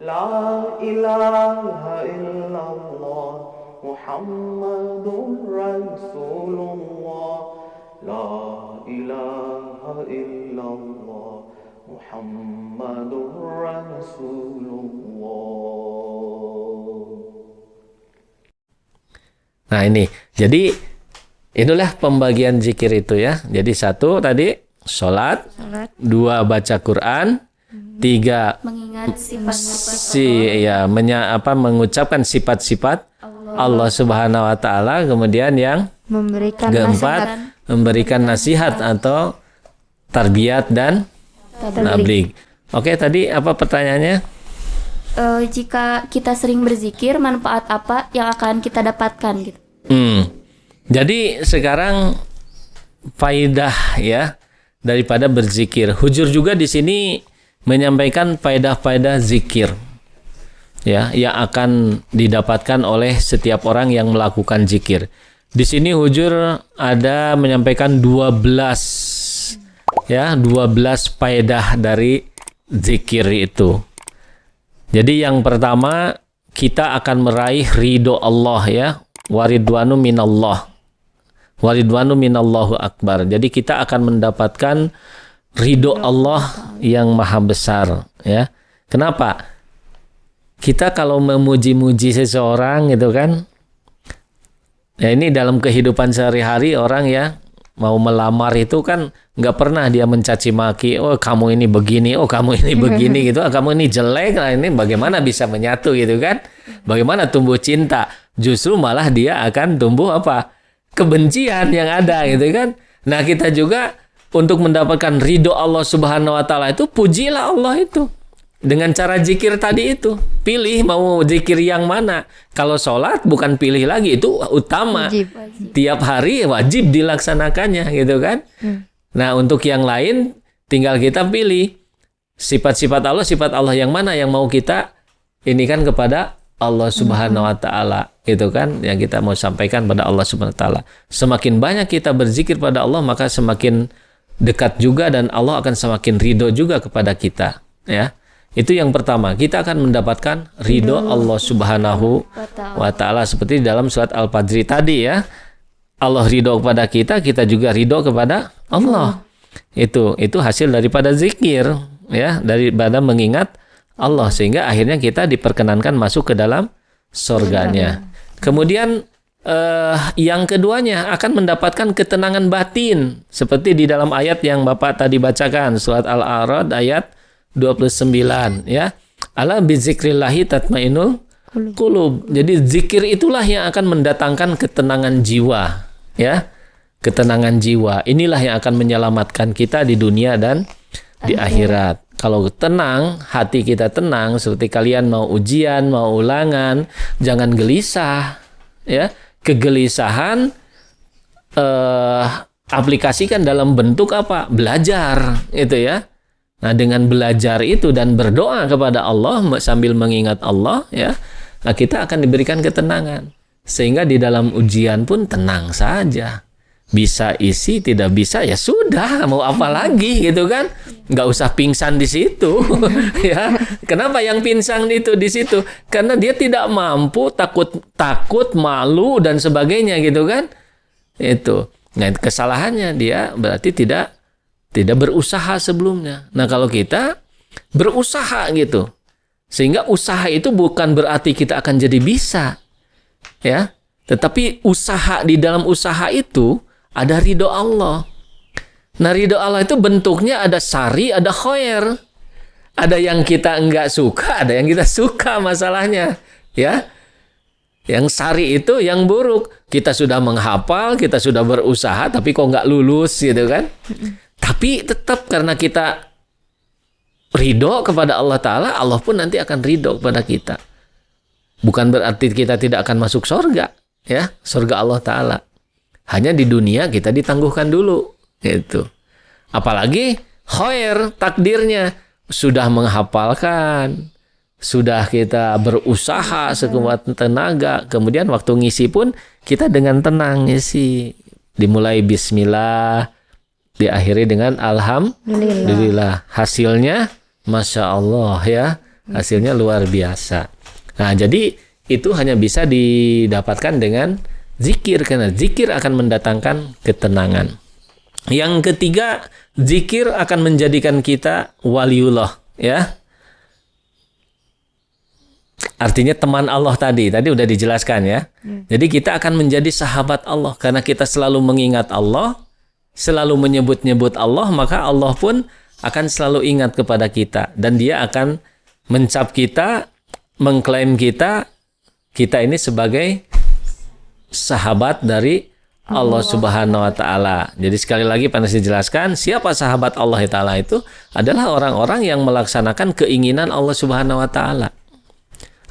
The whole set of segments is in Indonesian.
La ilaha illallah Muhammadur Rasulullah. La ilaha illallah Muhammadur Rasulullah. Nah ini, jadi inilah pembagian zikir itu ya. Jadi satu tadi sholat, dua baca Quran, tiga mengingat mengucapkan sifat-sifat Allah Subhanahu Wa Taala. Kemudian yang keempat memberikan nasihat atau tarbiyat dan tabligh. Oke, tadi apa pertanyaannya? Jika kita sering berzikir, manfaat apa yang akan kita dapatkan gitu? Jadi sekarang faidah ya daripada berzikir. Hujur juga di sini menyampaikan faidah-faidah zikir ya yang akan didapatkan oleh setiap orang yang melakukan zikir. Di sini Hujur ada menyampaikan 12 faedah dari zikir itu. Jadi yang pertama kita akan meraih ridho Allah ya, waridwanu minallah. Waridwanu minallahu akbar. Jadi kita akan mendapatkan ridho Allah yang maha besar ya. Kenapa? Kita kalau memuji-muji seseorang gitu kan, ya ini dalam kehidupan sehari-hari orang ya mau melamar itu kan nggak pernah dia mencaci maki, oh kamu ini begini, oh kamu ini begini gitu, kamu ini jelek, nah ini bagaimana bisa menyatu gitu kan? Bagaimana tumbuh cinta? Justru malah dia akan tumbuh apa? Kebencian yang ada gitu kan? Nah kita juga untuk mendapatkan ridho Allah Subhanahu Wa Taala itu pujilah Allah itu dengan cara zikir tadi itu. Pilih mau zikir yang mana. Kalau sholat bukan pilih lagi, itu utama. Wajib. Tiap hari wajib dilaksanakannya gitu kan. Nah untuk yang lain tinggal kita pilih sifat-sifat Allah yang mana yang mau kita ini kan kepada Allah Subhanahu Wa Taala itu kan yang kita mau sampaikan pada Allah Subhanahu Wa Taala. Semakin banyak kita berzikir pada Allah maka semakin dekat juga dan Allah akan semakin ridho juga kepada kita ya. Itu yang pertama, kita akan mendapatkan ridho Allah Subhanahu Wa Taala seperti dalam surat Al-Fajr tadi ya. Allah ridho kepada kita, kita juga ridho kepada Allah. Itu hasil daripada zikir ya, daripada mengingat Allah sehingga akhirnya kita diperkenankan masuk ke dalam surganya. Kemudian yang keduanya akan mendapatkan ketenangan batin seperti di dalam ayat yang Bapak tadi bacakan, surat Al-A'raf ayat 29 ya. Ala bizikrillahi tatmainul qulub. Jadi zikir itulah yang akan mendatangkan ketenangan jiwa ya. Ketenangan jiwa. Inilah yang akan menyelamatkan kita di dunia dan di akhirat. Kalau tenang, hati kita tenang seperti kalian mau ujian, mau ulangan, jangan gelisah ya. Kegelisahan aplikasikan dalam bentuk apa? Belajar itu ya. Nah, dengan belajar itu dan berdoa kepada Allah sambil mengingat Allah ya, nah kita akan diberikan ketenangan. Sehingga di dalam ujian pun tenang saja. Bisa isi, tidak bisa ya sudah, mau apa lagi gitu kan? Nggak usah pingsan di situ ya. Kenapa yang pingsan itu di situ? Karena dia tidak mampu, takut, malu dan sebagainya gitu kan? Itu. Nah, kesalahannya dia berarti tidak berusaha sebelumnya. Nah, kalau kita berusaha gitu. Sehingga usaha itu bukan berarti kita akan jadi bisa. Ya. Tetapi usaha di dalam usaha itu ada ridho Allah. Nah, ridho Allah itu bentuknya ada syari, ada khair. Ada yang kita enggak suka, ada yang kita suka masalahnya. Ya. Yang syari itu yang buruk. Kita sudah menghafal, kita sudah berusaha, tapi kok enggak lulus gitu kan. Tapi tetap karena kita ridho kepada Allah Ta'ala, Allah pun nanti akan ridho kepada kita. Bukan berarti kita tidak akan masuk surga. Ya, surga Allah Ta'ala. Hanya di dunia kita ditangguhkan dulu. Gitu. Apalagi khair takdirnya. Sudah menghafalkan. Sudah kita berusaha sekuat tenaga. Kemudian waktu ngisi pun kita dengan tenang ngisi. Dimulai bismillah. Diakhiri dengan alhamdulillah. Hasilnya Masya Allah ya. Hasilnya luar biasa. Nah, jadi itu hanya bisa didapatkan dengan zikir, karena zikir akan mendatangkan ketenangan. Yang ketiga, zikir akan menjadikan kita waliullah, ya. Artinya teman Allah tadi udah dijelaskan ya. Jadi kita akan menjadi sahabat Allah karena kita selalu mengingat Allah, selalu menyebut-nyebut Allah, maka Allah pun akan selalu ingat kepada kita dan dia akan mencap kita, mengklaim kita ini sebagai sahabat dari Allah Subhanahu wa taala. Jadi sekali lagi pernah dijelaskan, siapa sahabat Allah taala itu adalah orang-orang yang melaksanakan keinginan Allah Subhanahu wa taala.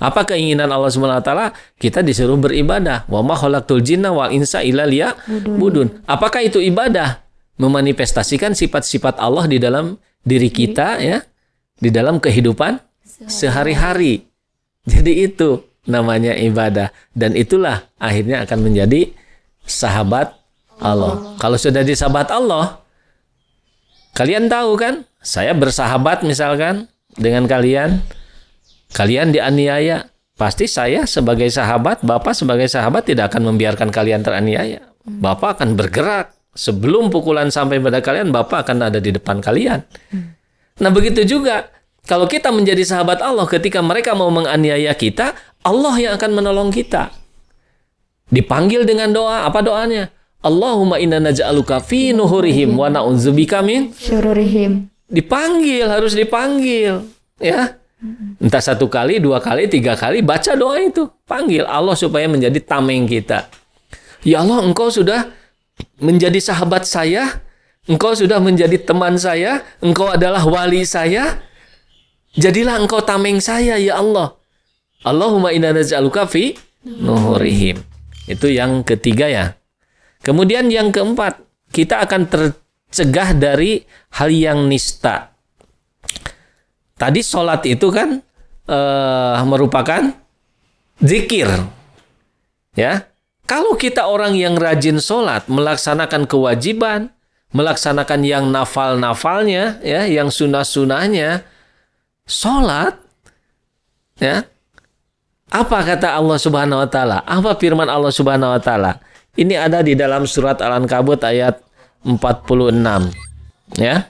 Apa keinginan Allah Subhanahu wa taala? Kita disuruh beribadah. Wa ma khalaqtul jinna wal insa illa liya'budun. Apakah itu ibadah? Memanifestasikan sifat-sifat Allah di dalam diri kita ya, di dalam kehidupan sehari-hari. Jadi itu namanya ibadah dan itulah akhirnya akan menjadi sahabat Allah. Kalau sudah di sahabat Allah, kalian tahu kan? Saya bersahabat misalkan dengan kalian dianiaya, pasti saya sebagai sahabat, Bapak sebagai sahabat tidak akan membiarkan kalian teraniaya. Bapak akan bergerak. Sebelum pukulan sampai pada kalian, Bapak akan ada di depan kalian. Nah, begitu juga kalau kita menjadi sahabat Allah, ketika mereka mau menganiaya kita, Allah yang akan menolong kita. Dipanggil dengan doa, apa doanya? Allahumma inna naj'aluka fi nuhurihim wa na'udzubika min syururihim. Dipanggil, harus dipanggil, ya. Entah 1 kali, 2 kali, 3 kali, baca doa itu. Panggil Allah supaya menjadi tameng kita. Ya Allah, Engkau sudah menjadi sahabat saya, Engkau sudah menjadi teman saya, Engkau adalah wali saya, jadilah Engkau tameng saya, ya Allah. Allahumma inna naj'aluka fi nuhurihim. Itu yang ketiga ya. Kemudian yang keempat, kita akan tercegah dari hal yang nista. Tadi sholat itu kan merupakan zikir. Ya. Kalau kita orang yang rajin sholat, melaksanakan kewajiban, melaksanakan yang nafal-nafalnya, ya, yang sunnah-sunnahnya, sholat, ya. Apa kata Allah Subhanahu wa taala? Apa firman Allah Subhanahu wa taala? Ini ada di dalam surat Al-Ankabut ayat 46. Ya.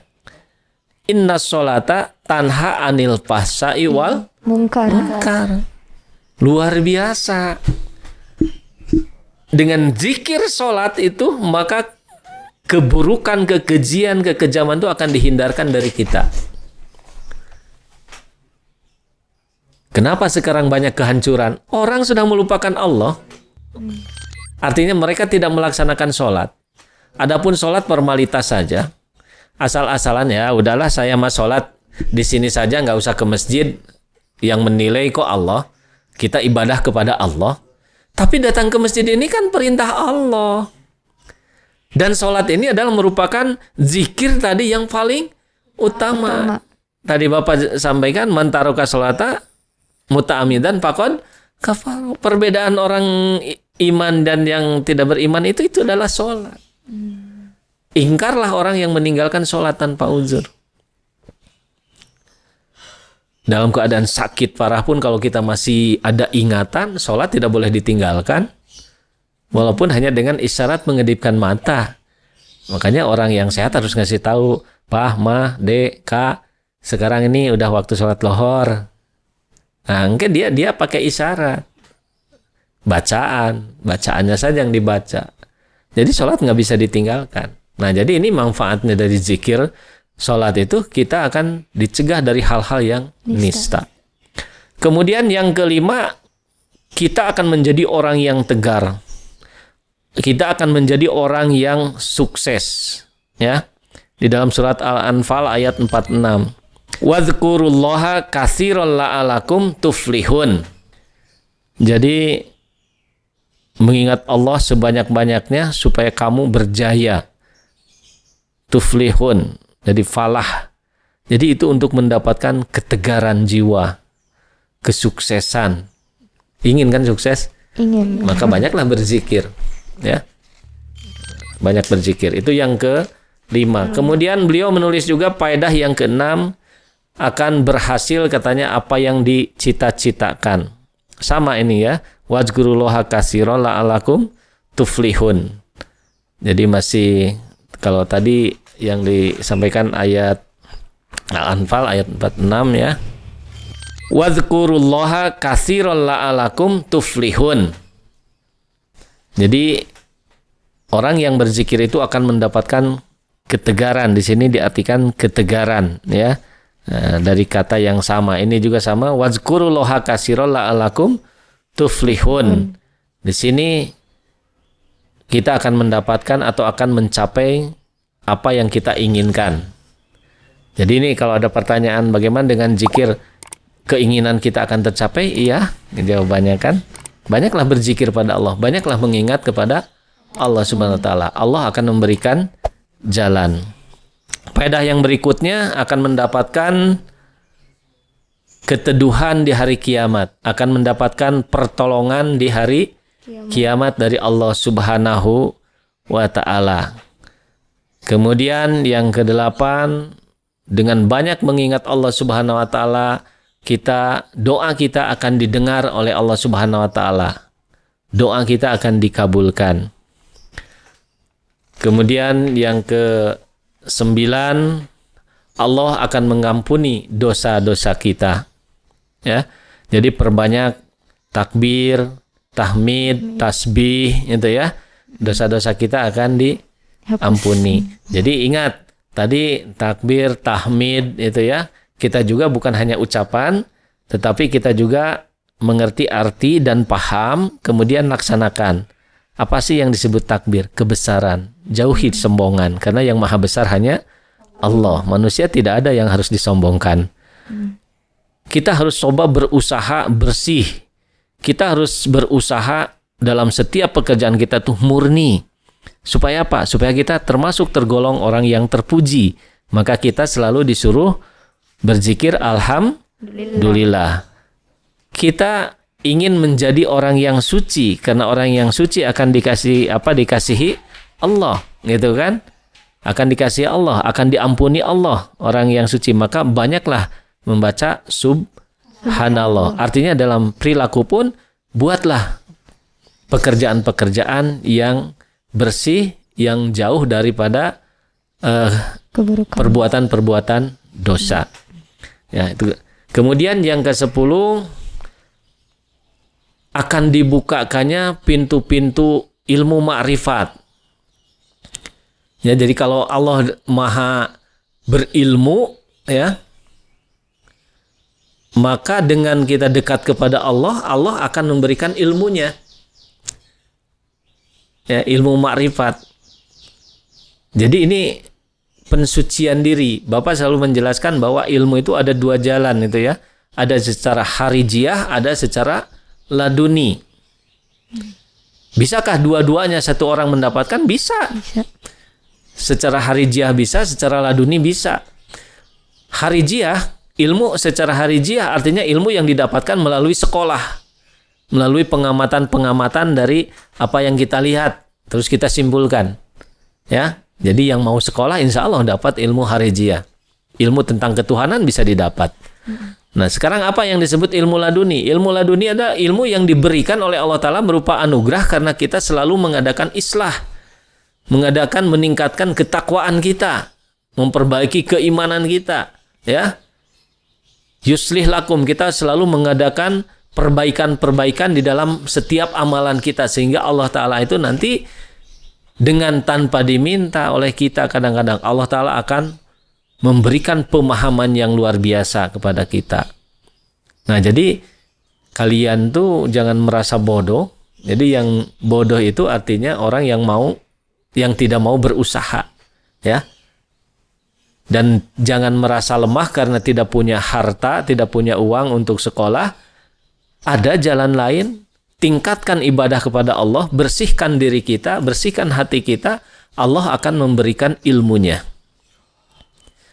Inna sholata tanha anil fahsai wal munkar. Luar biasa. Dengan zikir sholat itu, maka keburukan, kekejian, kekejaman itu akan dihindarkan dari kita. Kenapa sekarang banyak kehancuran? Orang sudah melupakan Allah. Artinya mereka tidak melaksanakan sholat. Adapun sholat formalitas saja. Asal-asalan ya, udahlah saya mah sholat di sini saja, nggak usah ke masjid. Yang menilai kok Allah. Kita ibadah kepada Allah. Tapi datang ke masjid ini kan perintah Allah. Dan sholat ini adalah merupakan zikir tadi yang paling utama. Tadi Bapak sampaikan, man taraka sholata muta'amidan faqad kafar. Perbedaan orang iman dan yang tidak beriman itu adalah sholat. Ingkarlah orang yang meninggalkan sholat tanpa uzur. Dalam keadaan sakit parah pun kalau kita masih ada ingatan, sholat tidak boleh ditinggalkan. Walaupun hanya dengan isyarat mengedipkan mata. Makanya orang yang sehat harus ngasih tahu, Pak, Ma, Dek, Kak, sekarang ini udah waktu sholat lohor. Nah, mungkin dia pakai isyarat. Bacaannya saja yang dibaca. Jadi sholat nggak bisa ditinggalkan. Nah, jadi ini manfaatnya dari zikir sholat itu, kita akan dicegah dari hal-hal yang nista. Kemudian yang kelima, kita akan menjadi orang yang tegar. Kita akan menjadi orang yang sukses. Ya, di dalam surat Al-Anfal ayat 46. Wadhkurullaha katsiran la'alakum tuflihun. Jadi mengingat Allah sebanyak-banyaknya supaya kamu berjaya. Tuflihun. Jadi falah. Jadi itu untuk mendapatkan ketegaran jiwa, kesuksesan. Ingin kan sukses? Ingin. Maka banyaklah berzikir, ya. Banyak berzikir. Itu yang ke-5. Kemudian beliau menulis juga faedah yang ke-6, akan berhasil katanya apa yang dicita-citakan. Sama ini ya, wazkurullaha katsiran la'allakum tuflihun. Jadi masih, kalau tadi yang disampaikan ayat Al-Anfal ayat 46 ya. Wazkurullaha katsiran la'allakum tuflihun. Jadi orang yang berzikir itu akan mendapatkan ketegaran. Di sini diartikan ketegaran ya. Nah, dari kata yang sama. Ini juga sama, wazkurullaha katsiran la'allakum tuflihun. Di sini kita akan mendapatkan atau akan mencapai apa yang kita inginkan. Jadi ini kalau ada pertanyaan bagaimana dengan zikir, keinginan kita akan tercapai? Iya, jawabannya kan banyaklah berzikir pada Allah, banyaklah mengingat kepada Allah Subhanahu wa taala. Allah akan memberikan jalan. Faedah yang berikutnya akan mendapatkan keteduhan di hari kiamat, akan mendapatkan pertolongan di hari kiamat dari Allah Subhanahu wa taala. Kemudian yang kedelapan, dengan banyak mengingat Allah Subhanahu wa taala, doa kita akan didengar oleh Allah Subhanahu wa taala. Doa kita akan dikabulkan. Kemudian yang ke-9, Allah akan mengampuni dosa-dosa kita. Ya. Jadi perbanyak takbir, tahmid, tasbih itu ya. Dosa-dosa kita akan diampuni. Jadi ingat tadi takbir, tahmid itu ya. Kita juga bukan hanya ucapan, tetapi kita juga mengerti arti dan paham, kemudian laksanakan. Apa sih yang disebut takbir? Kebesaran. Jauhi sombongan, karena yang maha besar hanya Allah. Manusia tidak ada yang harus disombongkan. Kita harus coba berusaha bersih. Kita harus berusaha dalam setiap pekerjaan kita tuh murni. Supaya apa? Supaya kita termasuk tergolong orang yang terpuji. Maka kita selalu disuruh berzikir alhamdulillah. Kita ingin menjadi orang yang suci, karena orang yang suci akan dikasihi Allah, gitu kan? Akan dikasihi Allah, akan diampuni Allah, orang yang suci. Maka banyaklah membaca subhanallah. Artinya dalam perilaku pun buatlah pekerjaan-pekerjaan yang bersih, yang jauh daripada perbuatan-perbuatan dosa. Ya, itu. Kemudian yang ke-10, akan dibukakannya pintu-pintu ilmu ma'rifat. Ya, jadi kalau Allah maha berilmu ya, maka dengan kita dekat kepada Allah, Allah akan memberikan ilmunya. Ya, ilmu ma'rifat. Jadi ini pensucian diri. Bapak selalu menjelaskan bahwa ilmu itu ada dua jalan itu ya. Ada secara harijiyah, ada secara laduni. Bisakah dua-duanya satu orang mendapatkan? Bisa. Secara harijiyah bisa, secara laduni bisa. Harijiyah, ilmu secara harijiyah artinya ilmu yang didapatkan melalui sekolah. Melalui pengamatan-pengamatan dari apa yang kita lihat. Terus kita simpulkan. Ya. Jadi yang mau sekolah insya Allah dapat ilmu harijiyah. Ilmu tentang ketuhanan bisa didapat. Nah, sekarang apa yang disebut ilmu laduni? Ilmu laduni adalah ilmu yang diberikan oleh Allah Ta'ala berupa anugerah karena kita selalu mengadakan islah. Meningkatkan ketakwaan kita. Memperbaiki keimanan kita. Ya. Yuslih lakum, kita selalu mengadakan perbaikan-perbaikan di dalam setiap amalan kita. Sehingga Allah Ta'ala itu nanti dengan tanpa diminta oleh kita, kadang-kadang Allah Ta'ala akan memberikan pemahaman yang luar biasa kepada kita. Nah, jadi kalian tuh jangan merasa bodoh. Jadi yang bodoh itu artinya orang yang tidak mau berusaha, ya. Dan jangan merasa lemah karena tidak punya harta, tidak punya uang untuk sekolah. Ada jalan lain. Tingkatkan ibadah kepada Allah, bersihkan diri kita, bersihkan hati kita. Allah akan memberikan ilmunya.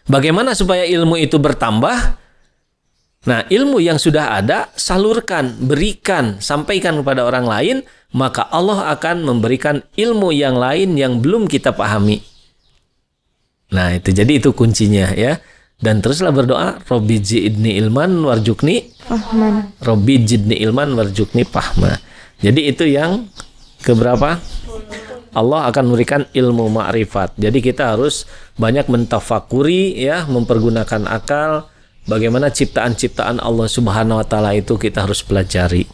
Bagaimana supaya ilmu itu bertambah? Nah, ilmu yang sudah ada, salurkan, berikan, sampaikan kepada orang lain, maka Allah akan memberikan ilmu yang lain yang belum kita pahami. Nah, itu jadi itu kuncinya ya. Dan teruslah berdoa, Robbi zidni ilman warjukni Rahman. Robbi zidni ilman warjukni fahma. Jadi itu yang keberapa? Allah akan memberikan ilmu ma'rifat. Jadi kita harus banyak mentafakuri ya, mempergunakan akal. Bagaimana ciptaan-ciptaan Allah Subhanahu wa taala itu kita harus pelajari.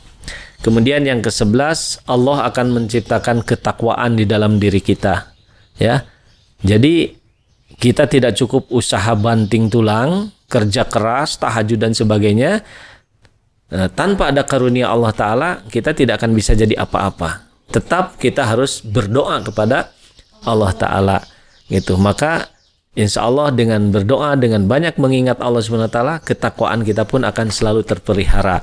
Kemudian yang ke-11, Allah akan menciptakan ketakwaan di dalam diri kita. Ya. Jadi kita tidak cukup usaha banting tulang, kerja keras, tahajud dan sebagainya. Tanpa ada karunia Allah taala, kita tidak akan bisa jadi apa-apa. Tetap kita harus berdoa kepada Allah taala gitu. Maka insya Allah dengan berdoa, dengan banyak mengingat Allah Subhanahu wa taala, ketakwaan kita pun akan selalu terpelihara.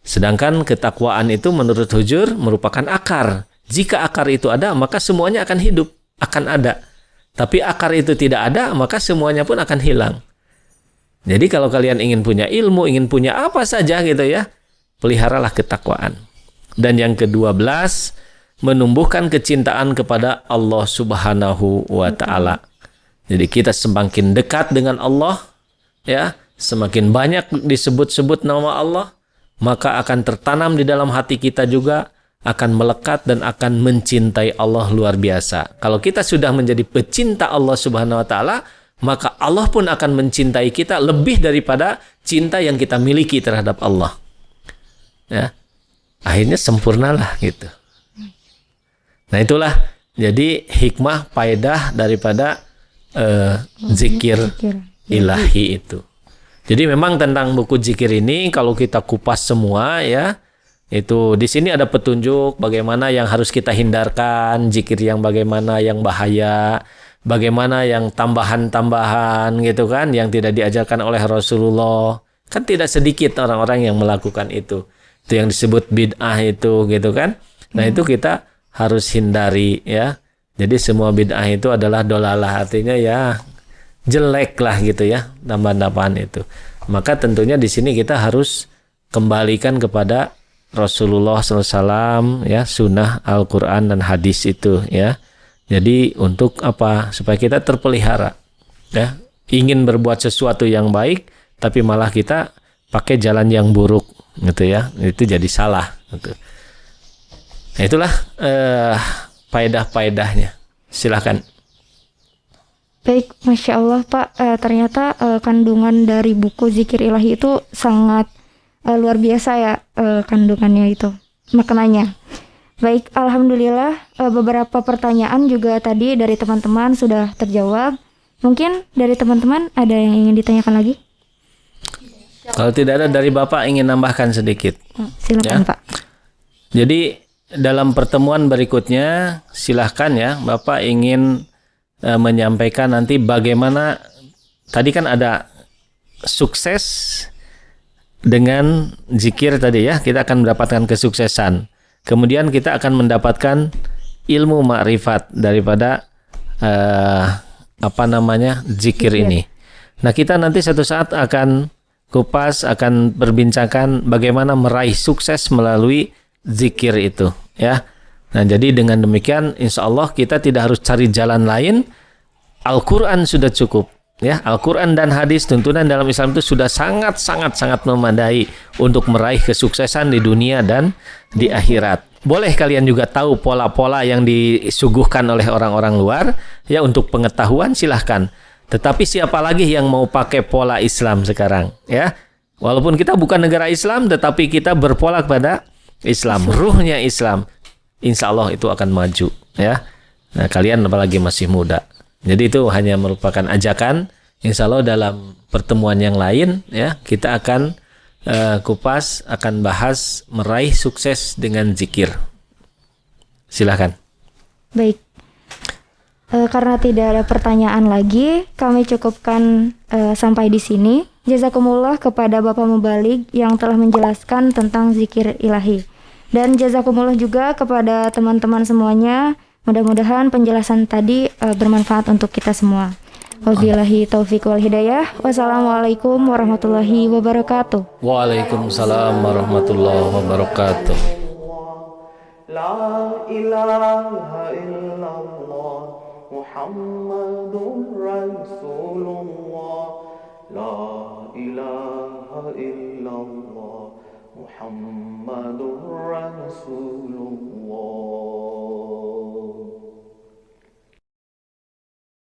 Sedangkan ketakwaan itu menurut Hujur merupakan akar. Jika akar itu ada, maka semuanya akan hidup, akan ada. Tapi akar itu tidak ada, maka semuanya pun akan hilang. Jadi kalau kalian ingin punya ilmu, ingin punya apa saja gitu ya, peliharalah ketakwaan. Dan yang ke-12, menumbuhkan kecintaan kepada Allah Subhanahu wa taala. Jadi kita semakin dekat dengan Allah ya, semakin banyak disebut-sebut nama Allah, maka akan tertanam di dalam hati kita juga, akan melekat dan akan mencintai Allah luar biasa. Kalau kita sudah menjadi pecinta Allah Subhanahu wa taala, maka Allah pun akan mencintai kita lebih daripada cinta yang kita miliki terhadap Allah. Ya. Akhirnya sempurnalah gitu. Nah itulah jadi hikmah faedah daripada zikir ilahi itu. Jadi memang tentang buku zikir ini kalau kita kupas semua ya, itu di sini ada petunjuk bagaimana yang harus kita hindarkan, zikir yang bagaimana yang bahaya, bagaimana yang tambahan-tambahan gitu kan, yang tidak diajarkan oleh Rasulullah. Kan tidak sedikit orang-orang yang melakukan itu. Itu yang disebut bid'ah itu gitu kan. Nah itu kita harus hindari ya. Jadi semua bid'ah itu adalah dolalah, artinya ya jelek lah gitu ya, tambahan-tambahan itu. Maka tentunya di sini kita harus kembalikan kepada Rasulullah SAW ya, sunnah Al-Quran dan hadis itu ya. Jadi untuk apa? Supaya kita terpelihara ya. Ingin berbuat sesuatu yang baik tapi malah kita pakai jalan yang buruk gitu ya. Itu jadi salah gitu. Nah, itulah faedah-faedahnya. Silakan. Baik, Masya Allah Pak, ternyata kandungan dari buku Zikir Ilahi itu sangat luar biasa ya, kandungannya itu, maknanya. Baik, Alhamdulillah beberapa pertanyaan juga tadi dari teman-teman sudah terjawab. Mungkin dari teman-teman ada yang ingin ditanyakan lagi? Kalau tidak ada dari Bapak ingin nambahkan sedikit. Silakan ya. Pak. Jadi dalam pertemuan berikutnya silahkan ya, Bapak ingin menyampaikan nanti bagaimana, tadi kan ada sukses dengan zikir tadi ya, kita akan mendapatkan kesuksesan. Kemudian kita akan mendapatkan ilmu makrifat daripada zikir ini. Nah, kita nanti satu saat akan kupas, akan berbincangkan bagaimana meraih sukses melalui zikir itu ya. Nah, jadi dengan demikian insya Allah kita tidak harus cari jalan lain. Al-Quran sudah cukup ya. Al-Quran dan hadis tuntunan dalam Islam itu sudah sangat memadai untuk meraih kesuksesan di dunia dan di akhirat. Boleh kalian juga tahu pola-pola yang disuguhkan oleh orang-orang luar ya, untuk pengetahuan silahkan. Tetapi siapa lagi yang mau pakai pola Islam sekarang ya? Walaupun kita bukan negara Islam, tetapi kita berpola kepada Islam, ruhnya Islam. Insya Allah itu akan maju ya. Nah, kalian apalagi masih muda. Jadi itu hanya merupakan ajakan. Insya Allah dalam pertemuan yang lain ya, kita akan kupas, akan bahas meraih sukses dengan zikir. Silahkan. Baik. Karena tidak ada pertanyaan lagi, kami cukupkan sampai di sini. Jazakumullah kepada Bapak Mubalig yang telah menjelaskan tentang zikir ilahi. Dan jazakumullah juga kepada teman-teman semuanya. Mudah-mudahan penjelasan tadi bermanfaat untuk kita semua. Wabillahi taufiq wal hidayah. Wassalamualaikum warahmatullahi wabarakatuh. Waalaikumsalam warahmatullahi wabarakatuh. La ilaha illallah Muhammadur Rasulullah. لا إله إلا الله محمد رسول الله